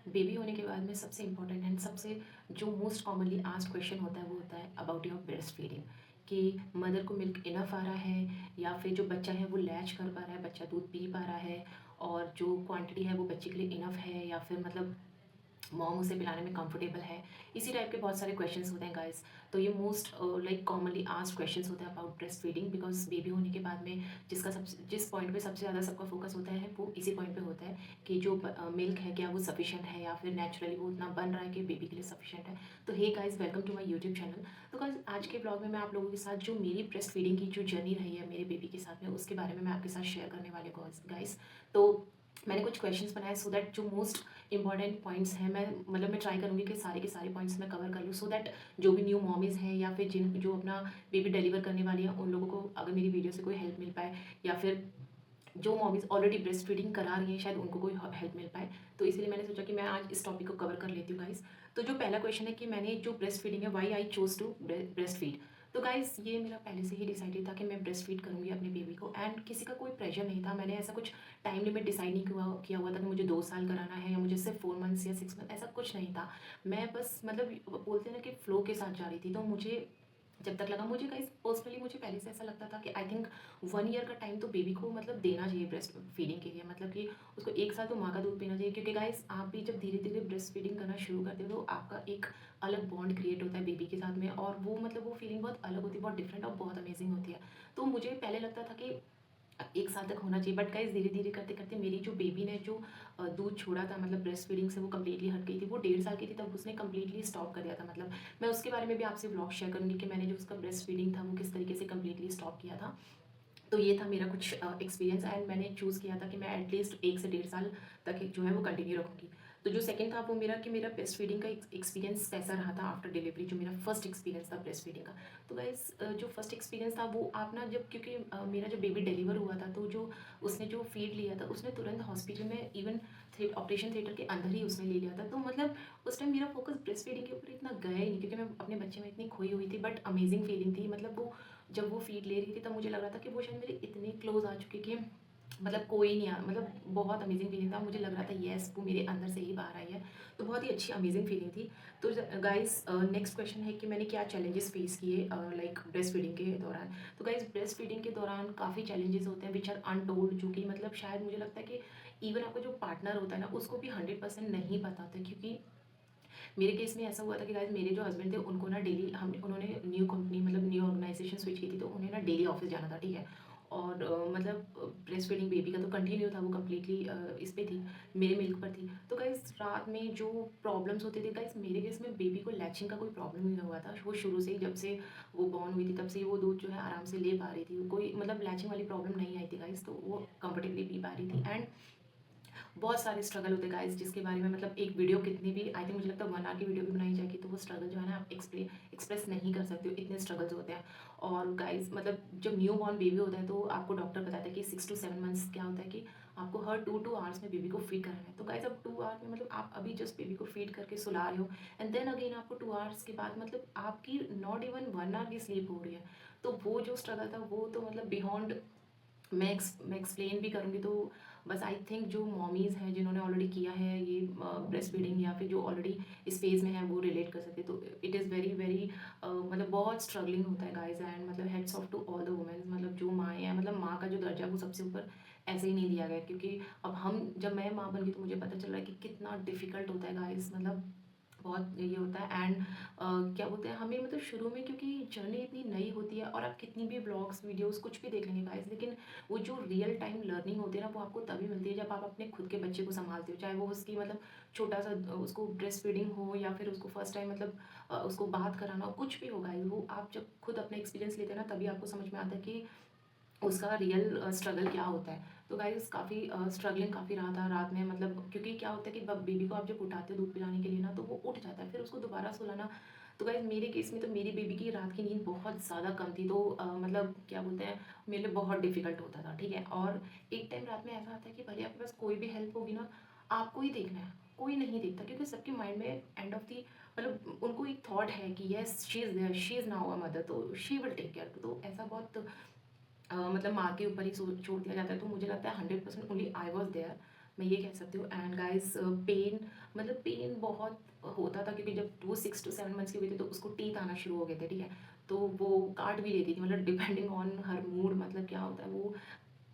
Baby होने के बाद में सबसे इम्पोर्टेंट एंड सबसे जो मोस्ट कॉमनली आस्क्ड क्वेश्चन होता है वो होता है अबाउट योर ब्रेस्ट फीडिंग, कि मदर को मिल्क इनफ आ रहा है या फिर जो बच्चा है वो लैच कर पा रहा है, बच्चा दूध पी पा रहा है, और जो क्वांटिटी है वो बच्चे के लिए इनफ है या फिर मतलब मॉम उसे पिलाने में कंफर्टेबल है। इसी टाइप के बहुत सारे क्वेश्चंस होते हैं गाइस। तो ये most like commonly asked questions होते हैं about breast feeding, because baby होने के बाद में जिस पॉइंट पे सबसे ज़्यादा सबका फोकस होता है वो इसी पॉइंट पे होता है कि जो मिल्क है क्या वो सफिशिएंट है या फिर नेचुरली वो उतना बन रहा है कि बेबी के लिए सफिशिएंट है। तो hey guys, welcome to my YouTube channel. तो गाइस, आज के ब्लॉग में मैं आप लोगों के साथ जो मेरी ब्रेस्ट फीडिंग की जो जर्नी रही है मेरे बेबी के साथ में उसके बारे में मैं आपके साथ शेयर करने वाले गाइस। तो मैंने कुछ क्वेश्चंस बनाए सो दैट जो मोस्ट इंपॉर्टेंट पॉइंट्स हैं मैं ट्राई करूँगी कि सारे के सारे पॉइंट्स मैं कवर कर लूँ, सो दैट जो भी न्यू मॉमीज़ हैं या फिर जिन जो अपना बेबी डिलीवर करने वाली हैं उन लोगों को अगर मेरी वीडियो से कोई हेल्प मिल पाए, या फिर जो मॉमीज़ ऑलरेडी ब्रेस्ट फीडिंग करा रही हैं शायद उनको कोई हेल्प मिल पाए। तो इसीलिए मैंने सोचा कि मैं आज इस टॉपिक को कवर कर लेती हूँ गाइस। तो जो पहला क्वेश्चन है कि मैंने जो ब्रेस्ट फीडिंग है, why I choose to breast feed. तो गाइस, ये मेरा पहले से ही डिसाइडेड था कि मैं ब्रेस्ट फीड करूँगी अपने बेबी को, एंड किसी का कोई प्रेशर नहीं था। मैंने ऐसा कुछ टाइम लिमिट डिसाइड नहीं किया हुआ था कि मुझे 2 साल कराना है या मुझे सिर्फ 4 मंथ्स या 6 मंथ, ऐसा कुछ नहीं था। मैं बस मतलब बोलते हैं ना कि फ्लो के साथ जा रही थी। तो मुझे जब तक लगा, मुझे गाइस पर्सनली मुझे पहले से ऐसा लगता था कि आई थिंक 1 ईयर का टाइम तो बेबी को मतलब देना चाहिए ब्रेस्ट फीडिंग के लिए, मतलब कि उसको 1 साल तो माँ का दूध पीना चाहिए। क्योंकि गाइस, आप भी जब धीरे धीरे ब्रेस्ट फीडिंग करना शुरू करते हो तो आपका एक अलग बॉन्ड क्रिएट होता है बेबी के साथ में, और वो मतलब वो फीलिंग बहुत अलग होती है, बहुत डिफरेंट और बहुत अमेजिंग होती है। तो मुझे पहले लगता था कि 1 साल तक होना चाहिए, बट गाइस धीरे धीरे करते करते मेरी जो बेबी ने जो दूध छोड़ा था, मतलब ब्रेस्ट फीडिंग से वो कम्प्लीटली हट गई थी। वो 1.5 साल की थी तब उसने कम्प्लीटली स्टॉप कर दिया था। मतलब मैं उसके बारे में भी आपसे व्लॉग शेयर करूँगी कि मैंने जो उसका ब्रेस्ट फीडिंग था वो किस तरीके से कम्प्लीटली स्टॉप किया था। तो ये था मेरा कुछ एक्सपीरियंस, एंड मैंने चूज़ किया था कि मैं एटलीस्ट 1 से 1.5 साल तक जो है वो कंटिन्यू रखूँगी। तो जो सेकंड था वो मेरा कि मेरा ब्रेस्ट फीडिंग का एक्सपीरियंस कैसा रहा था आफ्टर डिलीवरी, जो मेरा फर्स्ट एक्सपीरियंस था ब्रेस्ट फीडिंग का। तो गाइस, जो फर्स्ट एक्सपीरियंस था वो आप ना जब, क्योंकि मेरा जब बेबी डिलीवर हुआ था तो जो उसने जो फीड लिया था उसने तुरंत हॉस्पिटल में, इवन ऑपरेशन थिएटर के अंदर ही उसने ले लिया था। तो मतलब उस टाइम मेरा फोकस ब्रेस्ट फीडिंग के ऊपर इतना गया ही नहीं, क्योंकि मैं अपने बच्चे में इतनी खोई हुई थी। बट अमेजिंग फीलिंग थी, मतलब वो जब वो फीड ले रही थी तब मुझे लग रहा था कि वो शायद मेरे इतने क्लोज आ चुके कि मतलब कोई नहीं आ, मतलब बहुत अमेजिंग फीलिंग था। मुझे लग रहा था येस वो मेरे अंदर से ही बाहर आई है। तो बहुत ही अच्छी अमेजिंग फीलिंग थी। तो गाइस, नेक्स्ट क्वेश्चन है कि मैंने क्या चैलेंजेस फेस किए लाइक ब्रेस्ट फीडिंग के दौरान। तो गाइस, ब्रेस्ट फीडिंग के दौरान काफ़ी चैलेंजेस होते हैं विच आर अनटोल्ड, जो कि मतलब शायद मुझे लगता है कि इवन आपका जो पार्टनर होता है ना उसको भी 100% नहीं पता होता, क्योंकि मेरे केस में ऐसा हुआ था कि गाइस मेरे जो हस्बैंड थे उनको ना डेली हम उन्होंने न्यू कंपनी मतलब न्यू ऑर्गेनाइजेशन स्विच की थी, तो उन्हें ना डेली ऑफिस जाना था, ठीक है। और मतलब ब्रेस्ट फीडिंग बेबी का तो कंटिन्यू था, वो कम्प्लीटली इस पे थी, मेरे मिल्क पर थी। तो गाइस रात में जो प्रॉब्लम्स होते थे, गाइस मेरे केस में बेबी को लैचिंग का कोई प्रॉब्लम नहीं हुआ था। वो शुरू से ही जब से वो बॉर्न हुई थी तब से ही वो दूध जो है आराम से ले पा रही थी, कोई मतलब लैचिंग वाली प्रॉब्लम नहीं आई थी गाइस। तो वो कंफर्टेबली पी पा रही थी। एंड बहुत सारे स्ट्रगल होते हैं गाइस, जिसके बारे में मतलब एक वीडियो कितनी भी, आई थिंक मुझे लगता है 1 आवर की वीडियो भी बनाई जाएगी तो वो स्ट्रगल जो है ना आप एक्सप्रेस नहीं कर सकते हो, इतने स्ट्रगल्स होते हैं। और गाइस मतलब जब न्यू बॉर्न बेबी होता है तो आपको डॉक्टर बताता है कि 6 to 7 मंथ्स क्या होता है कि आपको हर 2 आवर्स में बेबी को फीड कराना है। तो गाइस अब 2 आवर में मतलब आप अभी जस्ट बेबी को फीड करके सुला रहे हो, एंड देन अगेन आपको 2 आवर्स के बाद मतलब आपकी नॉट इवन 1 आवर की स्लीप हो रही है। तो वो जो स्ट्रगल था वो तो मतलब बियॉन्ड मैं एक्सप्लेन भी करूँगी। तो बस आई थिंक जो मॉमीज़ हैं जिन्होंने ऑलरेडी किया है ये ब्रेस्ट फीडिंग, या फिर जो ऑलरेडी इस फेज़ में है वो रिलेट कर सकते हैं। तो इट इज़ वेरी वेरी मतलब बहुत स्ट्रगलिंग होता है गाइस। एंड मतलब hats off to all the womens, मतलब जो माएँ हैं, मतलब माँ का जो दर्जा वो सबसे ऊपर ऐसे ही नहीं दिया गया। क्योंकि अब हम जब मैं माँ बन गई तो मुझे पता चल रहा है कि कितना डिफ़िकल्ट होता है गाइस, मतलब बहुत ये होता है। एंड क्या बोलते हैं हमें, मतलब शुरू में क्योंकि जर्नी इतनी नई होती है, और आप कितनी भी ब्लॉग्स वीडियोस कुछ भी देख लेंगे गाइस, लेकिन वो जो रियल टाइम लर्निंग होती है ना वो आपको तभी मिलती है जब आप अपने खुद के बच्चे को संभालते हो, चाहे वो उसकी मतलब छोटा सा उसको ब्रेस्ट फीडिंग हो या फिर उसको फर्स्ट टाइम मतलब उसको बात कराना हो, कुछ भी हो गाइस, वो आप जब खुद अपना एक्सपीरियंस लेते हैं ना तभी आपको समझ में आता है कि उसका रियल स्ट्रगल क्या होता है। तो गाइस काफ़ी स्ट्रगलिंग काफ़ी रहा था रात में, मतलब क्योंकि क्या होता है कि बेबी को आप जब उठाते हो दूध पिलाने के लिए ना तो वो उठ जाता है, फिर उसको दोबारा सुलाना। तो गाइस मेरे केस में तो मेरी बेबी की रात की नींद बहुत ज़्यादा कम थी, तो मतलब क्या बोलते हैं मेरे लिए बहुत डिफिकल्ट होता था, ठीक है। और एक टाइम रात में ऐसा आता है कि भले आपके पास कोई भी हेल्प होगी ना, आपको ही देखना है, कोई नहीं देखता, क्योंकि सबके माइंड में एंड ऑफ दी मतलब उनको एक थॉट है कि yes she is there, she is now a mother, तो शी विल टेक केयर। तो ऐसा बहुत मतलब माँ के ऊपर ही छोड़ दिया जाता है। तो मुझे लगता है 100% ओनली आई वॉज देयर। मैं ये कह सकती हूँ। एंड गाइस पेन, मतलब पेन बहुत होता था, क्योंकि जब वो 6 to 7 मंथ्स की हुई थी तो उसको टीथ आना शुरू हो गए थे, ठीक है। तो वो काट भी लेती थी, मतलब डिपेंडिंग ऑन हर मूड, मतलब क्या होता है वो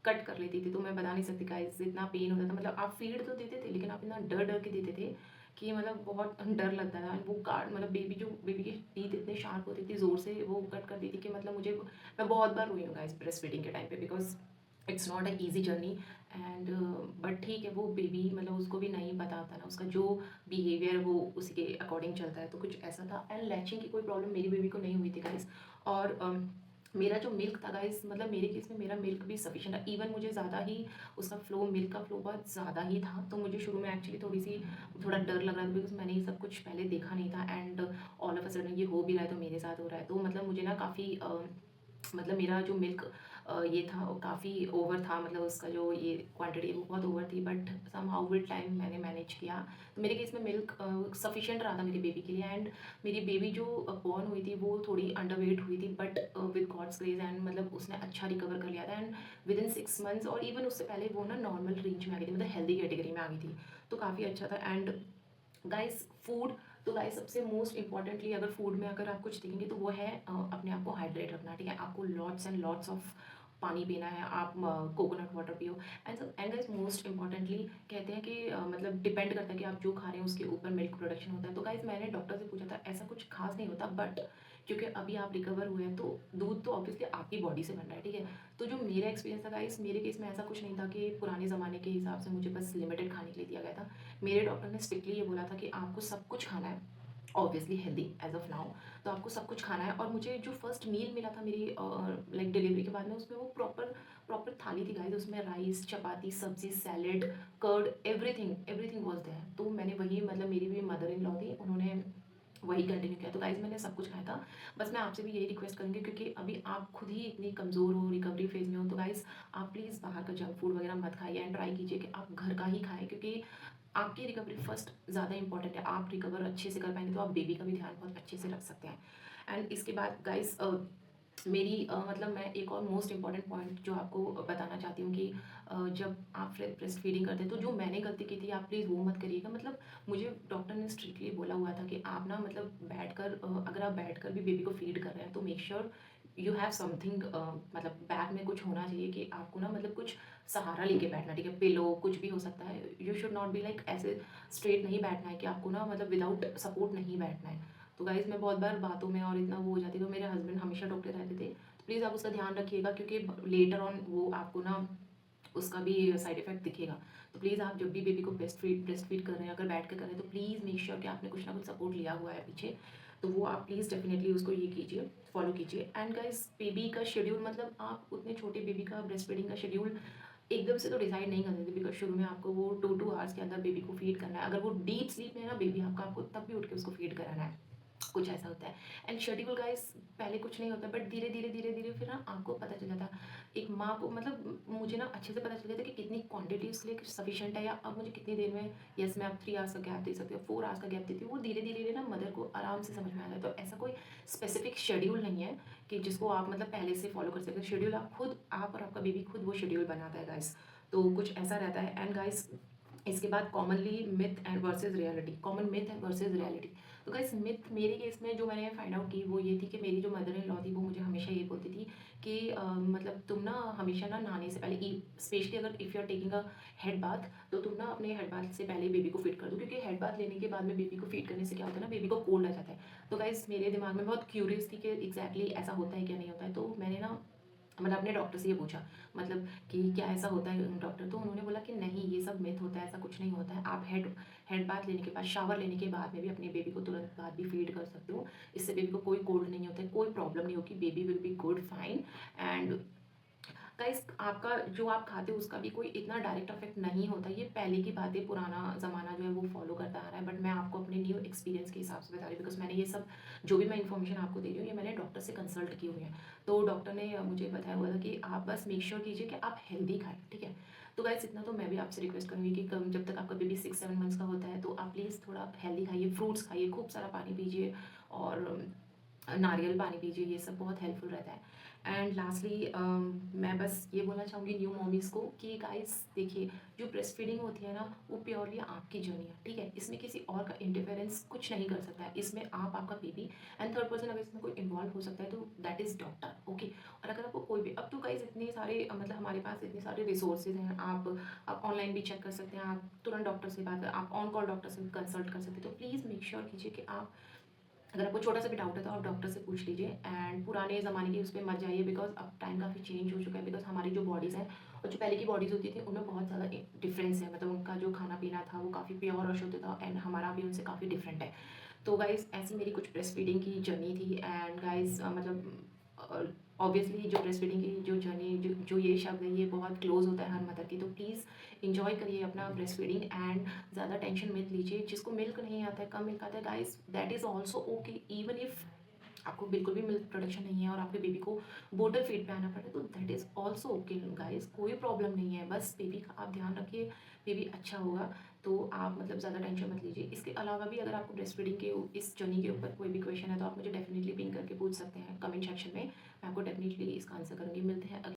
कट कर लेती थी। तो मैं बता नहीं सकती गाइस, इतना पेन होता था, मतलब आप फीड तो देते थे लेकिन आप इतना डर डर के देते थे कि मतलब बहुत डर लगता था। वो काट, मतलब बेबी की टीथ इतने शार्प होती थी, ज़ोर से वो कट कर दी थी कि मतलब मुझे, मैं बहुत बार रोई हूँ गाइस ब्रेस्ट फीडिंग के टाइम पे, because it's not a easy journey. And but ठीक है, वो बेबी मतलब उसको भी नहीं पता होता ना, उसका जो बिहेवियर वो उसी के अकॉर्डिंग चलता है, तो कुछ ऐसा था। एंड लैचिंग की कोई प्रॉब्लम मेरी बेबी को नहीं हुई थी गाइस। और मेरा जो मिल्क था गाइस, मतलब मेरे केस में मेरा मिल्क भी सफिशिएंट था, इवन मुझे ज़्यादा ही उसका फ्लो, मिल्क का फ्लो बहुत ज़्यादा ही था। तो मुझे शुरू में एक्चुअली थोड़ा डर लग रहा था, बिकॉज मैंने ये सब कुछ पहले देखा नहीं था। And all of a sudden ये हो भी रहा है तो मेरे साथ हो रहा है, तो मतलब मुझे ना काफ़ी मतलब मेरा जो मिल्क ये था वो काफ़ी ओवर था, मतलब उसका जो ये क्वांटिटी वो बहुत ओवर थी। But somehow with time मैंने मैनेज किया। तो मेरे केस में मिल्क सफिशिएंट रहा था मेरी बेबी के लिए। एंड मेरी बेबी जो बॉर्न हुई थी वो थोड़ी अंडरवेट हुई थी, but with God's grace and मतलब उसने अच्छा रिकवर कर लिया था। एंड विद इन 6 मंथ्स, और इवन उससे पहले वो ना नॉर्मल रेंज में आ गई थी, मतलब हेल्दी कैटेगरी में आ गई थी, तो काफ़ी अच्छा था। एंड गाइस फूड, तो गाइस सबसे मोस्ट इंपॉर्टेंटली अगर फूड में अगर आप कुछ देखेंगे तो वो है अपने आप को हाइड्रेट रखना, ठीक है। आपको लॉट्स एंड लॉट्स ऑफ पानी पीना है, आप कोकोनट वाटर पियो। एंड गाइस मोस्ट इंपॉर्टेंटली कहते हैं कि मतलब डिपेंड करता है कि आप जो खा रहे हैं उसके ऊपर मिल्क प्रोडक्शन होता है। तो गाइस मैंने डॉक्टर से पूछा था, ऐसा कुछ खास नहीं होता, बट क्योंकि अभी आप रिकवर हुए हैं तो दूध तो ऑब्वियसली आपकी बॉडी से बन रहा है, ठीक है। तो जो मेरा एक्सपीरियंस था गाइस, मेरे केस में ऐसा कुछ नहीं था कि पुराने ज़माने के हिसाब से मुझे बस लिमिटेड खाने के लिए दिया गया था। मेरे डॉक्टर ने स्ट्रिक्टली ये बोला था कि आपको सब कुछ खाना है, obviously healthy as of now, तो आपको सब कुछ खाना है। और मुझे जो फर्स्ट मील मिला था मेरी लाइक डिलीवरी के बाद में, उसमें वो प्रॉपर प्रॉपर थाली थी गाइस, उसमें राइस, चपाती, सब्जी, salad, curd, everything everything was there. तो मैंने वही, मतलब मेरी भी मदर इन लॉ थी, उन्होंने वही कंटिन्यू किया। तो गाइज मैंने सब कुछ खाया था। बस मैं आपसे भी यही रिक्वेस्ट करूँगी, क्योंकि अभी आप खुद ही इतनी कमज़ोर हो, रिकवरी फेज में हो, तो गाइज आप प्लीज़ बाहर का जंक फूड वगैरह मत खाइए एंड ट्राई कीजिए कि आप घर का ही खाएं, क्योंकि आपकी रिकवरी फर्स्ट ज़्यादा इंपॉर्टेंट है। आप रिकवर अच्छे से कर पाएंगे तो आप बेबी का भी ध्यान बहुत अच्छे से रख सकते हैं। एंड इसके बाद गाइस मेरी मतलब मैं एक और मोस्ट इंपॉर्टेंट पॉइंट जो आपको बताना चाहती हूँ कि जब आप ब्रेस्ट फीडिंग करते हैं तो जो मैंने गलती की थी आप प्लीज़ वो मत करिएगा। मतलब मुझे डॉक्टर ने स्ट्रिक्टली बोला हुआ था कि आप ना, मतलब बैठकर अगर आप बैठकर भी बेबी को फीड कर रहे हैं तो make sure you have something, मतलब बैग में कुछ होना चाहिए कि आपको ना, मतलब कुछ सहारा लेके बैठना, ठीक है। पिलो कुछ भी हो सकता है, you should not be like ऐसे स्ट्रेट नहीं बैठना है कि आपको ना, मतलब विदाउट सपोर्ट नहीं बैठना है। तो गाइज़ मैं बहुत बार बातों में और इतना वो हो जाती है, तो मेरे हस्बैंड हमेशा टोकते रहते थे। तो प्लीज़ आप उसका ध्यान रखिएगा, क्योंकि लेटर ऑन वो आपको ना उसका भी साइड इफेक्ट दिखेगा। तो प्लीज़ आप जब भी बेबी को ब्रेस्ट फीड कर रहे हैं, अगर बैठ कर कर रहे हैं, तो प्लीज़ मेक श्योर कि आपने कुछ ना कुछ सपोर्ट लिया हुआ है पीछे। तो वो आप प्लीज़ डेफिनेटली उसको ये कीजिए, फॉलो कीजिए। एंड गाइस बेबी का शेड्यूल, मतलब आप उतने छोटे बेबी का ब्रेस्ट फीडिंग का शेड्यूल एकदम से तो डिसाइड नहीं कर सकते, बिकॉज शुरू में आपको वो 2 2 आवर्स के अंदर बेबी को फीड करना है। अगर वो डीप स्लीप में है ना बेबी आपका, आपको तब भी उठ के उसको फीड कराना है, कुछ ऐसा होता है। एंड शेड्यूल गाइस पहले कुछ नहीं होता, बट धीरे धीरे धीरे धीरे फिर ना आपको पता चल जाता। एक माँ को, मतलब मुझे ना अच्छे से पता चल जाता कि कितनी क्वांटिटी उसके लिए सफिशिएंट है, या अब मुझे कितनी देर में, यस मैं अब 3 आवर्स का गैप दे सकती हूँ, 4 आवर्स का गैप देती हूँ। वो धीरे धीरे ना मदर को आराम से समझ में आता है। तो ऐसा कोई स्पेसिफिक शेड्यूल नहीं है कि जिसको आप मतलब पहले से फॉलो कर सकते हैं। शेड्यूल आप खुद, आप और आपका बेबी खुद वो शेड्यूल बनाता है गाइस। तो कुछ ऐसा रहता है। एंड गाइस इसके बाद commonly myth and versus reality, common myth and versus reality. तो गाइस मिथ मेरे केस में जो मैंने फाइंड आउट की वो ये थी कि मेरी जो मदर इन लॉ थी वो मुझे हमेशा ये बोलती थी कि मतलब तुम ना हमेशा ना नहाने से पहले, स्पेशली अगर if you are taking a head bath, तो तुम ना अपने हेड बाथ से पहले बेबी को फीड कर दो, क्योंकि हेड बाथ लेने के बाद में बेबी को फीड करने से क्या होता है ना, बेबी को कोल्ड आ जाता है। तो गाइस मेरे दिमाग में बहुत क्यूरियस थी कि एग्जैक्टली ऐसा होता है क्या नहीं होता है। तो मैंने ना, मतलब अपने डॉक्टर से ये पूछा, मतलब कि क्या ऐसा होता है डॉक्टर। तो उन्होंने बोला कि नहीं ये सब मिथ होता है, ऐसा कुछ नहीं होता है। आप हेड बाथ लेने के बाद, शावर लेने के बाद में भी अपने बेबी को तुरंत बाद भी फीड कर सकते हो। इससे बेबी को कोई कोल्ड नहीं होता है, कोई प्रॉब्लम नहीं होगी, baby will be good fine. And guys आपका जो आप खाते हो उसका भी कोई इतना डायरेक्ट इफेक्ट नहीं होता। ये पहले की बातें, पुराना ज़माना जो है वो फॉलो करता आ रहा है, बट मैं आपको अपने न्यू एक्सपीरियंस के हिसाब से बता रही हूँ, बिकॉज मैंने ये सब जो भी मैं इन्फॉर्मेशन आपको दे रही हूँ ये मैंने डॉक्टर से कंसल्ट की हुई है। तो डॉक्टर ने मुझे बताया हुआ था कि आप बस मेक श्योर कीजिए कि आप हेल्दी खाएं, ठीक है। तो गाइस इतना तो मैं भी आपसे रिक्वेस्ट करूँगी कि जब तक आपका बेबी 6 7 मंथ्स का होता है तो आप प्लीज़ थोड़ा हेल्दी खाइए, फ्रूट्स खाइए, खूब सारा पानी पीजिए, और नारियल पानी पीजिए, ये सब बहुत हेल्पफुल रहता है। एंड लास्टली मैं बस ये बोलना चाहूँगी न्यू मॉमीज़ को कि गाइस देखिए, जो ब्रेस्ट फीडिंग होती है ना, वो प्योरली आपकी जर्नी है, ठीक है? इसमें किसी और का इंटरफेरेंस कुछ नहीं कर सकता है। इसमें आप, आपका बेबी एंड थर्ड पर्सन अगर इसमें कोई इन्वॉल्व हो सकता है तो दैट इज़ डॉक्टर, ओके? और अगर आपको कोई भी, अब तो गाइस इतने सारे मतलब हमारे पास इतने सारे रिसोर्सेज हैं, आप ऑनलाइन भी चेक कर सकते हैं, आप तुरंत डॉक्टर से बात कर, आप ऑन कॉल डॉक्टर से कंसल्ट कर सकते हैं। तो प्लीज़ मेक श्योर कीजिए कि आप, अगर आपको छोटा सा भी डाउट है तो आप डॉक्टर से पूछ लीजिए एंड पुराने ज़माने की उस पर मत जाइए, बिकॉज अब टाइम काफ़ी चेंज हो चुका है। बिकॉज हमारी जो बॉडीज़ हैं और जो पहले की बॉडीज़ होती थी उनमें बहुत ज़्यादा डिफरेंस है, मतलब उनका जो खाना पीना था वो काफ़ी प्योर और शुद्ध था एंड हमारा भी उनसे काफ़ी डिफरेंट है। तो गाइज़ ऐसी मेरी कुछ ब्रेस्ट फीडिंग की जर्नी थी एंड गाइज़ मतलब ऑब्वियसली जो ब्रेस्ट फीडिंग की जो जर्नी, जो ये शब्द है, ये बहुत क्लोज होता है हर मदर की। तो प्लीज़ इंजॉय करिए अपना ब्रेस्ट फीडिंग एंड ज़्यादा टेंशन मत लीजिए। जिसको मिल्क नहीं आता है, कम मिल्क आता है, guys that is also okay. Even if आपको बिल्कुल भी मिल्क प्रोडक्शन नहीं है और आपके बेबी को बॉटल फीड पे आना पड़े, तो that is also okay guys, कोई प्रॉब्लम नहीं है। बस बेबी का आप ध्यान रखिए, बेबी अच्छा होगा। तो आप मतलब ज़्यादा टेंशन मत लीजिए। इसके अलावा भी अगर आपको ब्रेस्ट फीडिंग के इस जर्नी के ऊपर कोई भी क्वेश्चन है तो आप मुझे डेफिनेटली पिन करके पूछ सकते हैं कमेंट सेक्शन में। मैं आपको डेफिनेटली इसका आंसर करूँगी। मिलते हैं